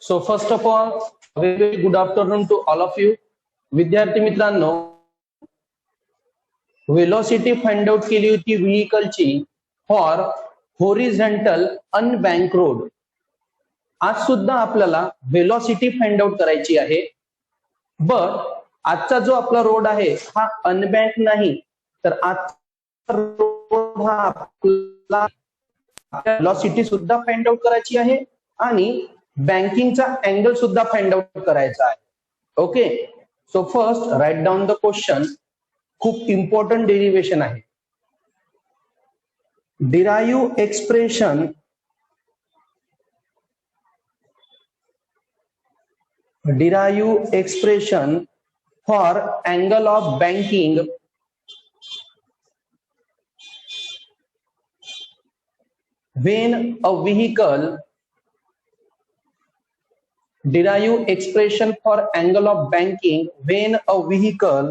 So first of all, very good afternoon to all of you. विद्यार्थी मित्रांनो, velocity find out केली होती व्हेइकलची for horizontal अनबँक road. आज सुद्धा आपल्याला वेलोसिटी फाइंड आउट करायची आहे. बट आजचा जो आपला रोड आहे हा अनबँक नाही, तर आजचा रोड हा आपला वेलोसिटी सुद्धा फाइंड आउट करायची आहे आणि बँकिंगचा अँगल सुद्धा फाइंड आउट करायचा आहे. Okay, so first write down the question. खूप इम्पॉर्टंट डेरिवेशन आहे. Derive expression for angle of banking when a vehicle derive expression for angle of banking when a vehicle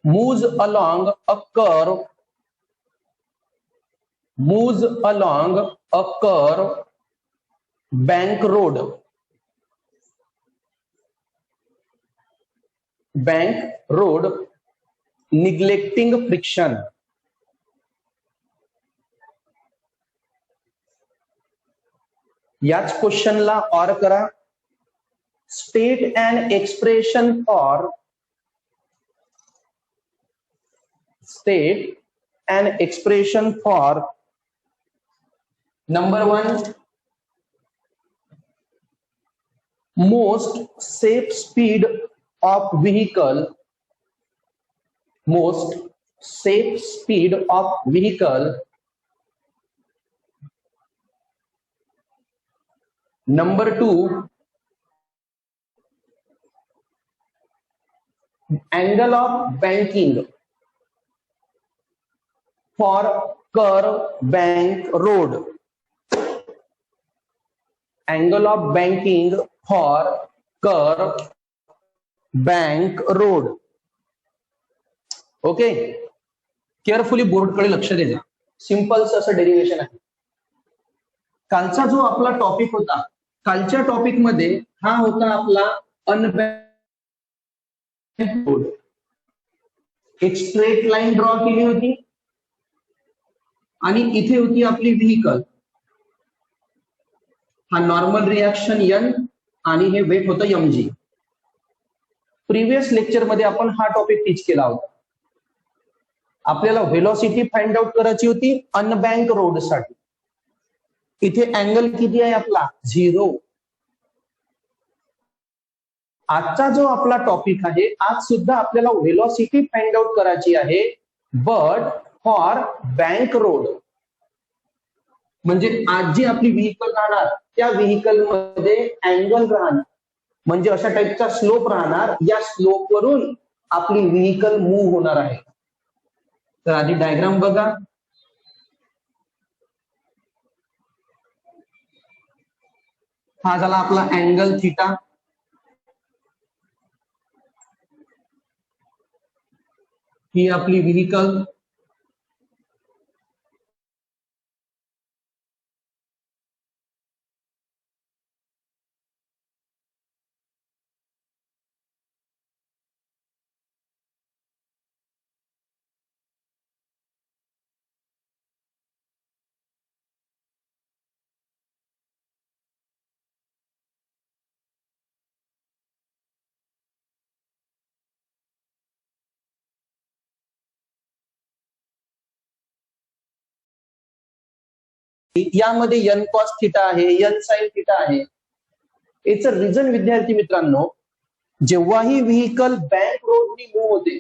moves along a curve bank road neglecting friction. याच क्वेश्चनला और करा. State an expression for number 1 most safe speed of vehicle. Number 2, angle of banking for curve bank road. Angle of banking for curve bank road. Okay, carefully बोर्डकडे लक्ष द्या. Simple असं derivation आहे. कालचा जो आपला टॉपिक होता, कालच्या टॉपिक मध्ये हा होता आपला अनबँक रोड. एक स्ट्रेट लाईन ड्रॉ केली होती आणि इथे होती आपली व्हीकल. हा नॉर्मल रिएक्शन एन आणि हे वेट होतं mg. प्रिव्हियस लेक्चर मध्ये आपण हा टॉपिक टीच केला होता. आपल्याला व्हेलॉसिटी फाइंड आउट करायची होती अनबँक रोड साठी. इथे अँगल किती आहे आपला 0. आजचा जो आपला टॉपिक आहे, आज सुद्धा आपल्याला व्हेलॉसिटी फाइंड आउट करायची आहे, बट फॉर बँक रोड. म्हणजे आज जी आपली व्हीकल राहणार त्या व्हीकल मध्ये अँगल राहणार, म्हणजे अशा टाइपचा स्लोप राहणार. या स्लोप वरून आपली व्हीकल मूव्ह होणार आहे. तर आधी डायग्राम बघा. हा झाला आपला अँगल थिटा. ही आपली व्हीकल. यामध्ये एन कॉस थिटा आहे, एन साइन थिटा आहे. याचं रिझन विद्यार्थी मित्रांनो, जेव्हाही व्हीकल बँक रोडनी मूव्ह होते.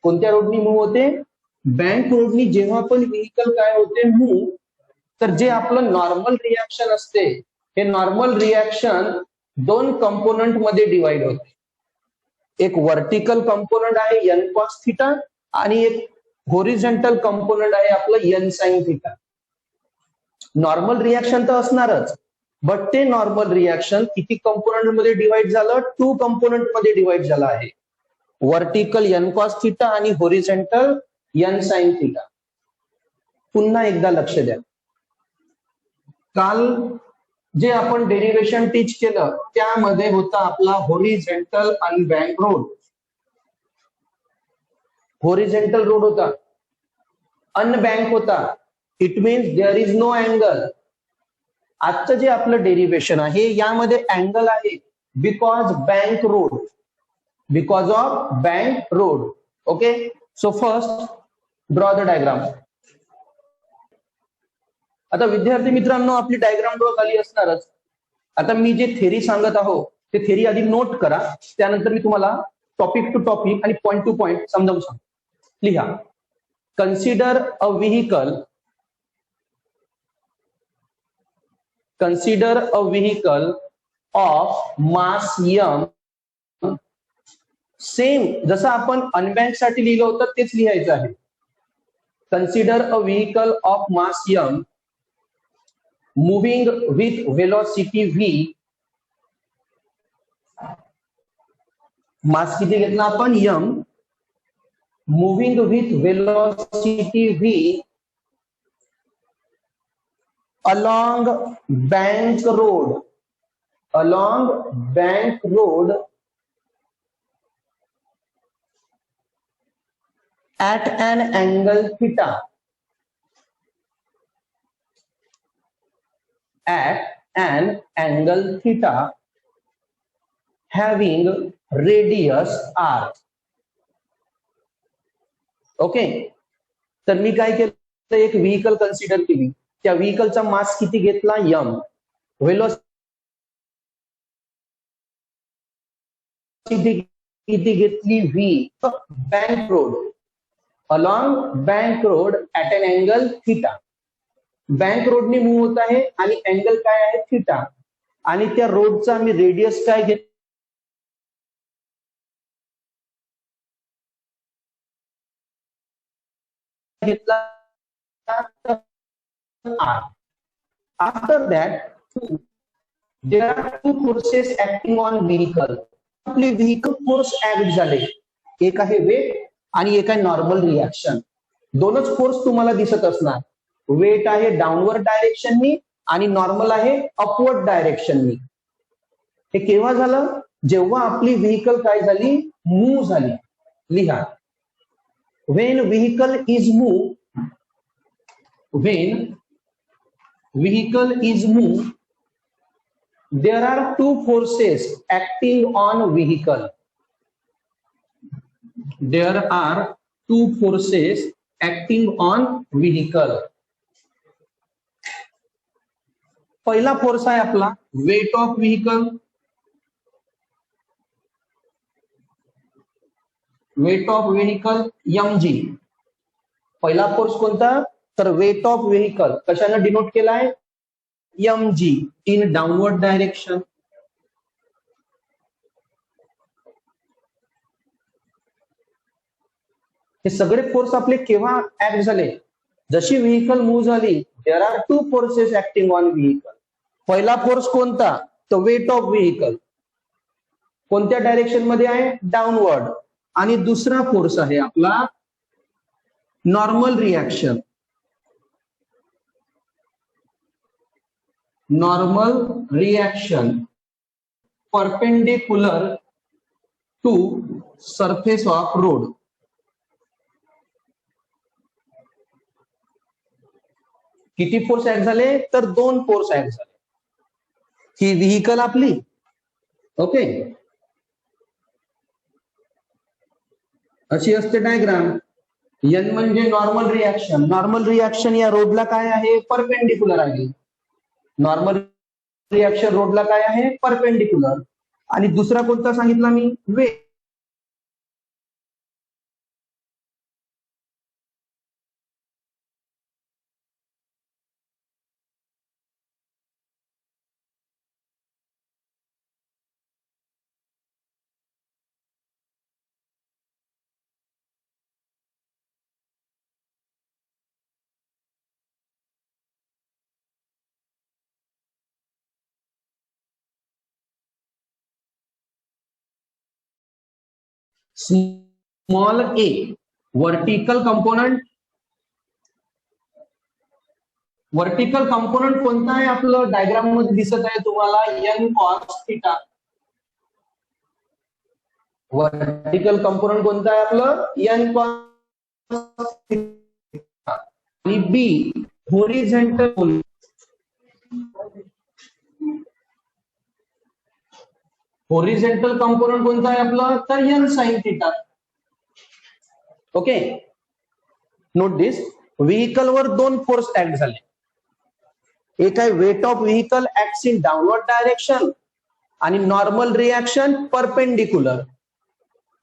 कोणत्या रोडनी मूव्ह होते? बँक रोडनी. जेव्हा पण व्हीकल काय होते मूव्ह, तर जे आपलं नॉर्मल रिएक्शन असते, हे नॉर्मल रिएक्शन 2 कंपोनंट मध्ये डिवाइड होते. एक वर्टिकल कंपोनंट आहे एन कॉस थिटा आणि एक हॉरिझॉन्टल कंपोनंट आहे आपलं N sine theta. Normal reaction तर असणारच, बट ते नॉर्मल रिएक्शन किती कंपोनंट मध्ये डिवाइड झालं? 2 कंपोनंट मध्ये डिवाइड झालं आहे. वर्टिकल एन कॉस थिटा आणि हॉरिझॉन्टल एन साइन थिटा. पुन्हा एकदा लक्ष द्या. काल जे आपण डेरिव्हेशन टीच केलं त्यामध्ये होता आपला होरिझेंटल अनबँक रोड. होरिझेंटल रोड होता, अनबँक होता. It means there is no angle. आजचं जे आपलं डेरिव्हेशन आहे यामध्ये अँगल आहे because bank road, because of bank road. Okay, so first draw the diagram. आता विद्यार्थी मित्रांनो आपली डायग्राम ड्रॉ झाली असणारच. आता मी जे थेरी सांगत आहो ते थेरी आधी नोट करा, त्यानंतर मी तुम्हाला टॉपिक टू टॉपिक आणि पॉइंट टू पॉइंट समजावून सांगतो. लिहा. Consider a vehicle, consider a vehicle of mass m. Same जसं आपण अनबँक साठी लिहिलं होतं तेच लिहायचं आहे. Consider a vehicle of mass m moving with velocity v. मास किती घेतला आपण m, moving with velocity v along bank road, along bank road at an angle theta, at an angle theta having radius r. Okay, तर मी काय केलं, एक vehicle consider केली, त्या व्हेइकलचा मास किती घेतला m, वेलोसिटी किती घेतली v. Bank road, along bank road at an angle theta. Bank रोडने मूव्ह होत आहे आणि अँगल काय आहे थीटा, आणि त्या रोडचा मी रेडियस काय घेतला. After that, there are two forces acting on vehicle. आपले व्हेइकल फोर्स ऍक्ट झाले, एक आहे वेट आणि एक आहे नॉर्मल रिॲक्शन. दोनच फोर्स तुम्हाला दिसत असणार. वेट आहे डाऊनवर्ड डायरेक्शननी आणि नॉर्मल आहे अपवर्ड डायरेक्शननी. हे केव्हा झालं, जेव्हा आपली व्हेइकल काय झाली, मूव्ह झाली. लिहा. When vehicle is moved, when vehicle is moved, there are two forces acting on vehicle. There are two forces acting on vehicle. पहिला फोर्स आहे आपला weight of vehicle. Weight of vehicle mg. पहिला force कोणता, तर weight of vehicle कशाने denote केलाय, mg in downward direction. हे सगळे फोर्स आपले केव्हा ऍक्ट झाले, जशी व्हेइकल मूव्ह झाली. There are two forces acting on vehicle. पहिला फोर्स कोणता, तर वेट ऑफ व्हेइकल कोणत्या डायरेक्शन मध्ये आहे, डाऊनवर्ड. आणि दुसरा फोर्स आहे आपला normal reaction. Normal reaction perpendicular to surface of road. किती फोर्स ऍक्ट झाले, तर दोन फोर्स ऍक्ट झाले. ही व्हेइकल आपली. ओके, अशी असते डायग्राम. एन म्हणजे नॉर्मल रिॲक्शन. नॉर्मल रिॲक्शन या रोडला काय आहे, परपेंडिक्युलर आहे. नॉर्मल रिॲक्शन रोडला काय आहे, परपेंडिक्युलर. आणि दुसरा कोणता सांगितला मी, weight. Small a vertical component, vertical component कोणता आहे आपलं डायग्राम मध्ये दिसत आहे तुम्हाला N cos theta. Vertical component कोणता आहे आपलं एन कॉस थिटा. आणि बी होरिझोंटल होरिझोंटल कंपोनंट कोणता आहे आपलं तर N sine theta. Okay, note this. Vehicle वर दोन फोर्स ऍक्ट झाले. एक आहे weight of vehicle acts in downward direction आणि नॉर्मल रिएक्शन परपेंडिक्युलर.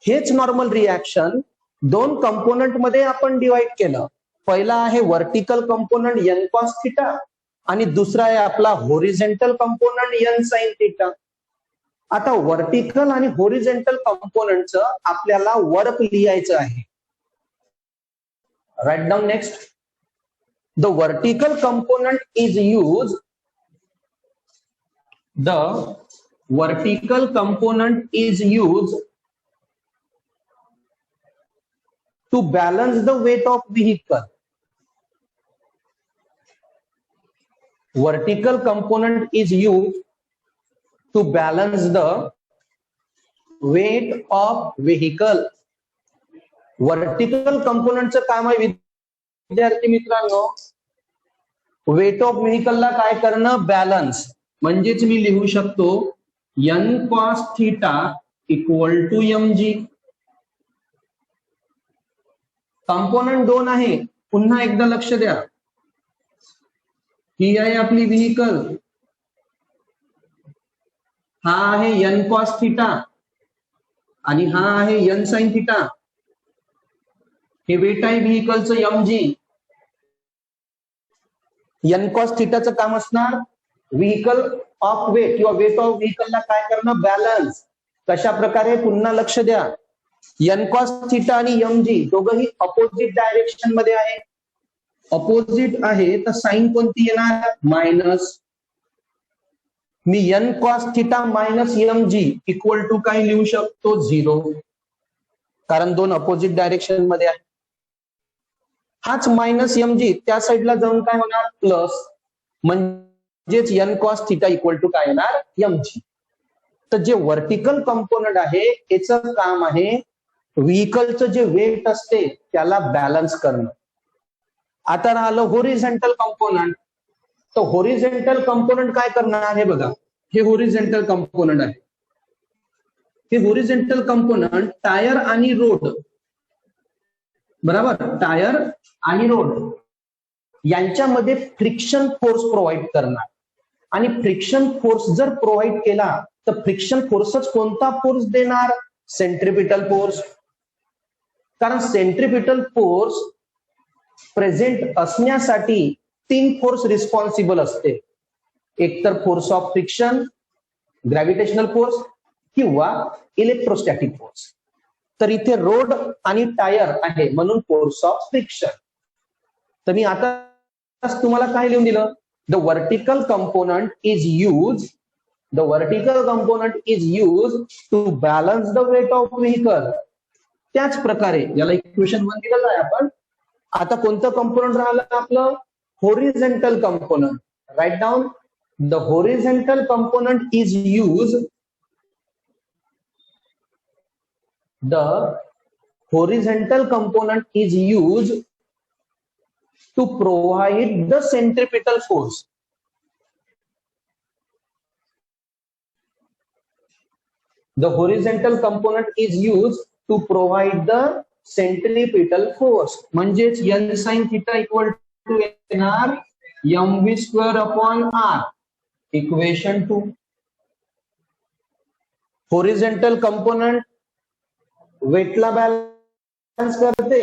हेच नॉर्मल रिएक्शन दोन कंपोनंट मध्ये आपण डिवाइड केलं. पहिला आहे vertical component N cos theta आणि दुसरा आहे आपला horizontal component N sine theta. आता वर्टिकल आणि होरिझोंटल कंपोनंटचं आपल्याला वर्क लिहायचं आहे. Right down next. The vertical component is used. The vertical component is used to balance the weight of vehicle. Vertical component is used to balance the weight of vehicle. Vertical component चं काम आहे विद्यार्थी मित्रांनो weight of vehicle ला काय करणं balance. म्हणजेच मी लिहू शकतो N cos theta equal to M G. Component दोन आहे, पुन्हा एकदा लक्ष द्या. ही आहे आपली व्हेकल, हा आहे एन कॉस थिटा आणि हा आहे एन साइन थिटा. हे वेट आहे व्हेकलचं एम जी. एन कॉस थिटाचं काम असणार व्हेकल ऑफ वेट किंवा वेट ऑफ व्हेकलला काय करणं बॅलन्स. कशा प्रकारे पुन्हा लक्ष द्या. एन कॉस थिटा आणि एम जी दोघंही अपोजिट डायरेक्शन मध्ये आहे. अपोजिट आहे तर साइन कोणती येणार मायनस. मी N cos theta minus M G equal to काय लिहू शकतो 0, कारण दोन अपोजिट डायरेक्शन मध्ये आहे. हाच मायनस एम जी त्या साईडला जाऊन काय होणार प्लस. म्हणजेच N cos theta equal to काय येणार एम जी. तर जे वर्टिकल कंपोनंट आहे याचं काम आहे व्हेकलचं जे वेट असते त्याला बॅलन्स करणं. आता राहिलं होरिझोंटल कंपोनंट. तर होरिझोंटल कंपोनंट काय करणार हे बघा. हे होरिझोंटल कंपोनंट आहे. हे होरिझोंटल कंपोनंट टायर आणि रोड, बरोबर, टायर आणि रोड यांच्यामध्ये फ्रिक्शन फोर्स प्रोव्हाइड करणार. आणि फ्रिक्शन फोर्स जर प्रोव्हाइड केला तर फ्रिक्शन फोर्सच कोणता फोर्स देणार सेंट्रिपिटल फोर्स. कारण सेंट्रिपिटल फोर्स प्रेझेंट असण्यासाठी तीन फोर्स रिस्पॉन्सिबल असते. एक तर force of friction, gravitational force किंवा इलेक्ट्रोस्टॅटिक फोर्स. तर इथे रोड आणि टायर आहे म्हणून फोर्स ऑफ फ्रिक्शन. तर मी आता तुम्हाला काय लिहून दिलं the vertical component is use to balance the weight of vehicle. त्याच प्रकारे याला इक्वेशन 1 दिलेलं आहे आपण. आता कोणतं कंपोनंट राहिलं आपलं horizontal component. Write down. The horizontal component is use The horizontal component is used to provide the centripetal force. The horizontal component is used to provide the centripetal force. म्हणजेच n sin theta equal to nr mv square upon r. Equation 2. Horizontal component वेटला balance करते,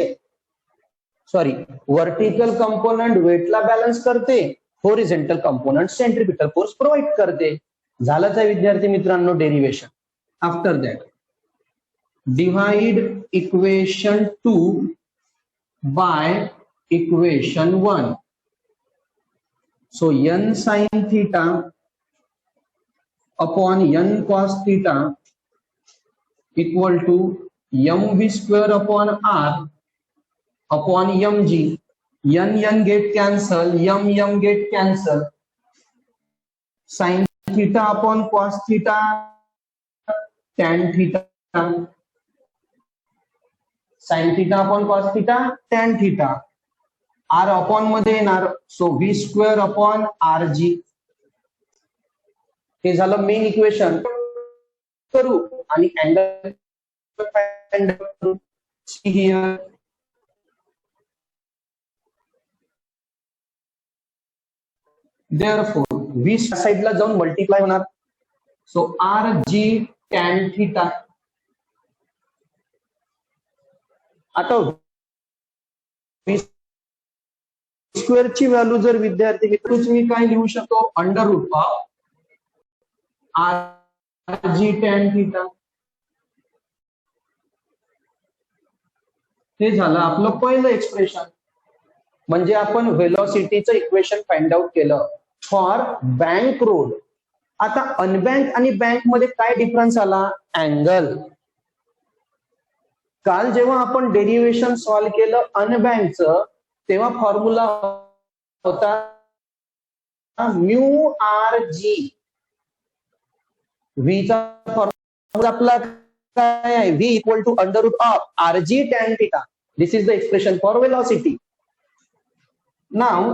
sorry vertical component वेटला balance करते, horizontal component centripetal force provide करते. झालंच आहे विद्यार्थी मित्रांनो derivation. After that divide equation 2 by equation 1. So n sin theta upon n cos theta equal to mv square upon r upon mg. n get cancel, m get cancel, sin theta upon cos theta, tan theta, sin theta upon cos theta, tan theta, r upon मध्ये येणार, so v square upon R G. हे झालं main equation. करू आणि angle करू. Here therefore v साइडला जाऊन multiply होणार, so R G tan theta. आता v स्क्वेअर ची व्हॅल्यू जर विद्यार्थी मित्र मी काय लिहू शकतो, under root of R G tan theta. हे झालं आपलं पहिलं एक्सप्रेशन. म्हणजे आपण व्हेलॉसिटीचं इक्वेशन फाइंड आउट केलं फॉर बँक रोड. आता अनबँक आणि बँक मध्ये काय डिफरन्स आला, अँगल. काल जेव्हा आपण डेरिव्हेशन सॉल्व्ह केलं अनबँकचं, तेव्हा फॉर्म्युला होता म्यू आर जी. व्हीचा फॉर्म्युला आपला काय आहे, V equal to under root of R G tan theta. This is the expression for velocity. नाव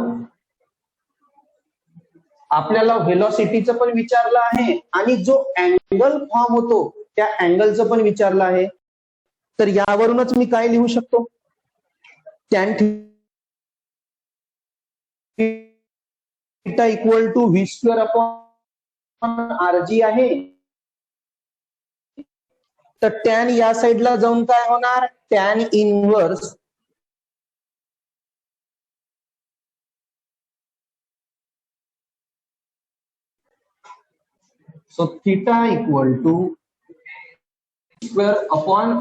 आपल्याला व्हेलॉसिटीचं पण विचारलं आहे आणि जो अँगल फॉर्म होतो त्या अँगलचं पण विचारलं आहे. तर यावरूनच मी काय लिहू शकतो, tan theta equal to V square upon R G आहे. तर टॅन या साइडला जाऊन काय होणार, tan inverse so theta equal to square upon.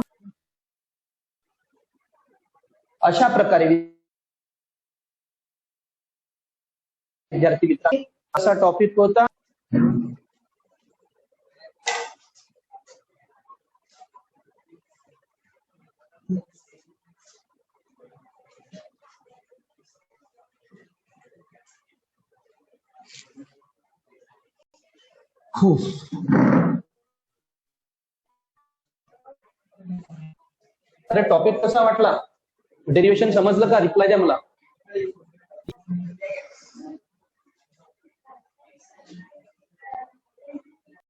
अशा प्रकारे विद्यार्थी मित्र असा टॉपिक होता. अरे टॉपिक कसा वाटला, डेरिव्हेशन समजलं का, रिप्लाय द्या मला.